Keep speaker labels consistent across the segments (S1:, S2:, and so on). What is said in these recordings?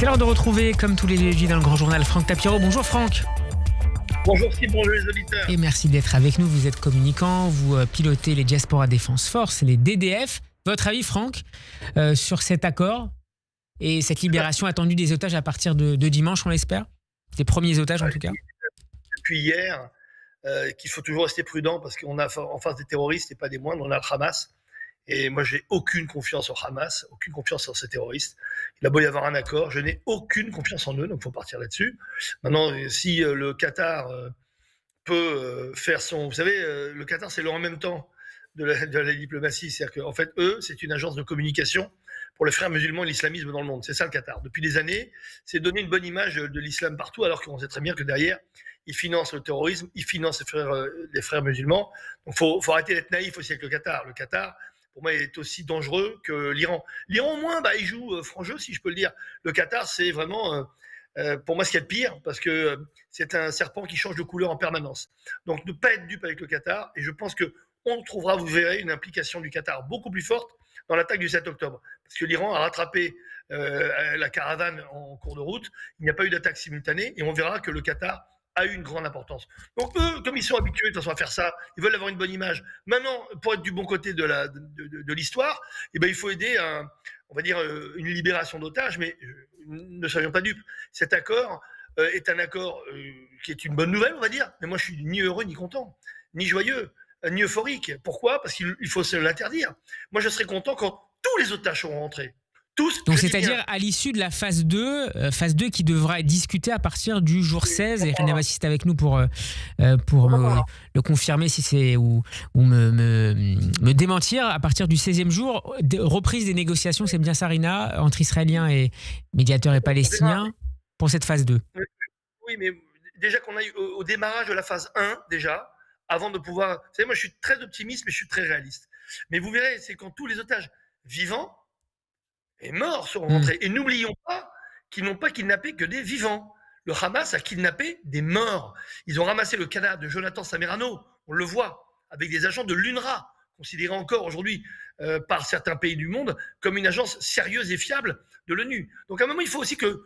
S1: C'est l'heure de retrouver, comme tous les jeudis dans le Grand Journal, Franck Tapiro. Bonjour Franck.
S2: Bonjour Steve, bonjour les auditeurs.
S1: Et merci d'être avec nous. Vous êtes communicant, vous pilotez les Diaspora Defense Force, les DDF. Votre avis, Franck, sur cet accord et cette libération attendue des otages à partir de dimanche, on l'espère? Des premiers otages en tout cas.
S2: Depuis hier, qu'il faut toujours rester prudent parce qu'on a en face des terroristes et pas des moindres, on a le Hamas. Et moi, j'ai aucune confiance au Hamas, aucune confiance en ces terroristes. Il a beau y avoir un accord, je n'ai aucune confiance en eux, donc il faut partir là-dessus. Maintenant, si le Qatar peut faire son... Vous savez, le Qatar, c'est le en même temps de la diplomatie. C'est-à-dire qu'en fait, eux, c'est une agence de communication pour les frères musulmans et l'islamisme dans le monde. C'est ça le Qatar. Depuis des années, c'est donner une bonne image de l'islam partout, alors qu'on sait très bien que derrière, ils financent le terrorisme, ils financent les frères musulmans. Donc il faut arrêter d'être naïf aussi avec le Qatar. Le Qatar, pour moi, est aussi dangereux que l'Iran. L'Iran, au moins, il joue franc jeu, si je peux le dire. Le Qatar, c'est vraiment, pour moi, ce qu'il y a de pire, parce que c'est un serpent qui change de couleur en permanence. Donc, ne pas être dupe avec le Qatar, et je pense qu'on trouvera, vous verrez, une implication du Qatar beaucoup plus forte dans l'attaque du 7 octobre. Parce que l'Iran a rattrapé la caravane en cours de route, il n'y a pas eu d'attaque simultanée, et on verra que le Qatar a eu une grande importance. Donc eux, comme ils sont habitués de toute façon à faire ça, ils veulent avoir une bonne image. Maintenant, pour être du bon côté de l'histoire, il faut aider on va dire une libération d'otages, mais ne soyons pas dupes. Cet accord est un accord qui est une bonne nouvelle, on va dire, mais moi je suis ni heureux ni content, ni joyeux, ni euphorique. Pourquoi? Parce qu'il faut se l'interdire. Moi je serais content quand tous les otages seront rentrés.
S1: Donc c'est-à-dire à l'issue de la phase 2 qui devra être discutée à partir du jour 16, et Rina Bassiste avec nous pour le confirmer si c'est ou me démentir, à partir du 16e jour, reprise des négociations, c'est bien ça Rina, entre Israéliens et médiateurs et Palestiniens pour cette phase 2.
S2: Oui, mais déjà qu'on aille au démarrage de la phase 1, déjà, avant de pouvoir... Vous savez, moi je suis très optimiste, mais je suis très réaliste. Mais vous verrez, c'est quand tous les otages vivants et morts seront rentrés. Et n'oublions pas qu'ils n'ont pas kidnappé que des vivants. Le Hamas a kidnappé des morts. Ils ont ramassé le cadavre de Jonathan Samerano, on le voit, avec des agents de l'UNRWA, considérés encore aujourd'hui par certains pays du monde comme une agence sérieuse et fiable de l'ONU. Donc à un moment, il faut aussi que...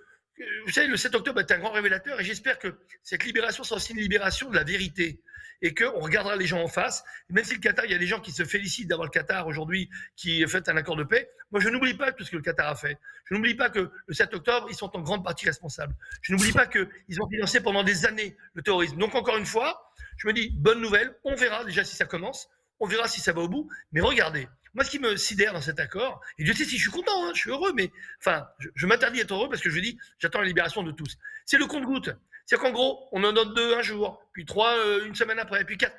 S2: Vous savez, le 7 octobre est un grand révélateur et j'espère que cette libération sera aussi une libération de la vérité et qu'on regardera les gens en face. Et même si le Qatar, il y a des gens qui se félicitent d'avoir le Qatar aujourd'hui qui a fait un accord de paix, moi je n'oublie pas tout ce que le Qatar a fait. Je n'oublie pas que le 7 octobre, ils sont en grande partie responsables. Je n'oublie pas qu'ils ont financé pendant des années le terrorisme. Donc encore une fois, je me dis, bonne nouvelle, on verra déjà si ça commence, on verra si ça va au bout, mais regardez. Moi, ce qui me sidère dans cet accord, et Dieu sait si je suis content, je suis heureux, mais enfin, je m'interdis d'être heureux parce que je dis, j'attends la libération de tous. C'est le compte-gouttes. C'est-à-dire qu'en gros, on en donne 2 un jour, puis 3 une semaine après, puis 4.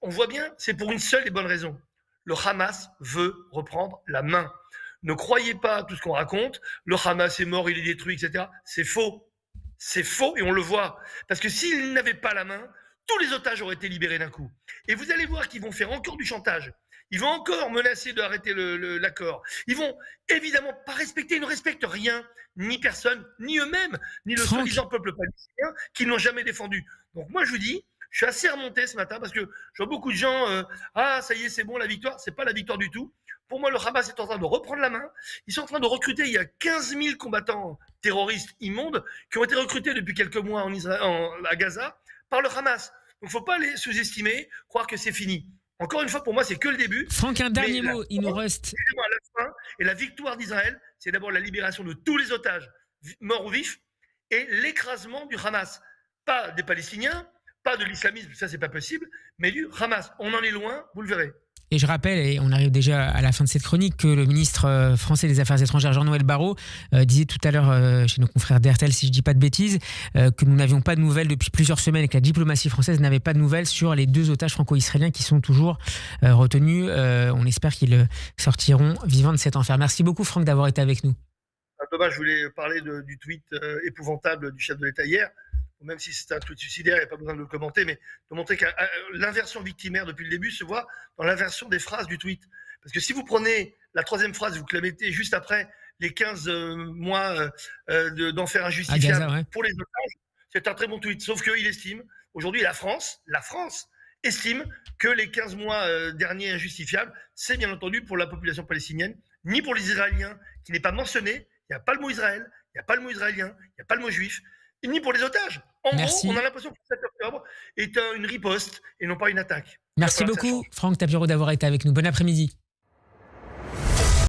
S2: On voit bien, c'est pour une seule et bonne raison. Le Hamas veut reprendre la main. Ne croyez pas à tout ce qu'on raconte. Le Hamas est mort, il est détruit, etc. C'est faux. C'est faux et on le voit. Parce que s'ils n'avaient pas la main, tous les otages auraient été libérés d'un coup. Et vous allez voir qu'ils vont faire encore du chantage. Ils vont encore menacer d'arrêter l'accord. Ils vont évidemment pas respecter, ils ne respectent rien, ni personne, ni eux-mêmes, ni le soi-disant peuple palestinien qu'ils n'ont jamais défendu. Donc moi je vous dis, je suis assez remonté ce matin parce que je vois beaucoup de gens, ça y est, c'est bon, la victoire. C'est pas la victoire du tout. Pour moi, le Hamas est en train de reprendre la main. Ils sont en train de recruter, il y a 15 000 combattants terroristes immondes qui ont été recrutés depuis quelques mois à Gaza par le Hamas. Donc il ne faut pas les sous-estimer, croire que c'est fini. Encore une fois, pour moi, c'est que le début.
S1: Franck, un dernier mot, il nous reste.
S2: À la fin, et la victoire d'Israël, c'est d'abord la libération de tous les otages, morts ou vifs, et l'écrasement du Hamas. Pas des Palestiniens, pas de l'islamisme, ça c'est pas possible, mais du Hamas. On en est loin, vous le verrez.
S1: Et je rappelle, et on arrive déjà à la fin de cette chronique, que le ministre français des Affaires étrangères, Jean-Noël Barrot, disait tout à l'heure chez nos confrères d'RTL, si je ne dis pas de bêtises, que nous n'avions pas de nouvelles depuis plusieurs semaines et que la diplomatie française n'avait pas de nouvelles sur les 2 otages franco-israéliens qui sont toujours retenus. On espère qu'ils sortiront vivants de cet enfer. Merci beaucoup Franck d'avoir été avec nous.
S2: Dommage, je voulais parler du tweet épouvantable du chef de l'État hier. Même si c'est un tweet suicidaire, il n'y a pas besoin de le commenter, mais de montrer que l'inversion victimaire depuis le début se voit dans l'inversion des phrases du tweet. Parce que si vous prenez la 3e phrase, vous la mettez juste après les 15 mois d'enfer injustifiable pour les otages, c'est un très bon tweet. Sauf qu'il estime, aujourd'hui la France estime que les 15 mois derniers injustifiables, c'est bien entendu pour la population palestinienne, ni pour les Israéliens, qui n'est pas mentionné, il n'y a pas le mot Israël, il n'y a pas le mot israélien, il n'y a pas le mot juif, et ni pour les otages. En gros, on
S1: Merci.
S2: a l'impression que le 7 octobre est une riposte et non pas une attaque. Il va
S1: Merci
S2: falloir que ça
S1: beaucoup,
S2: change.
S1: Franck Tapiro, d'avoir été avec nous. Bon après-midi.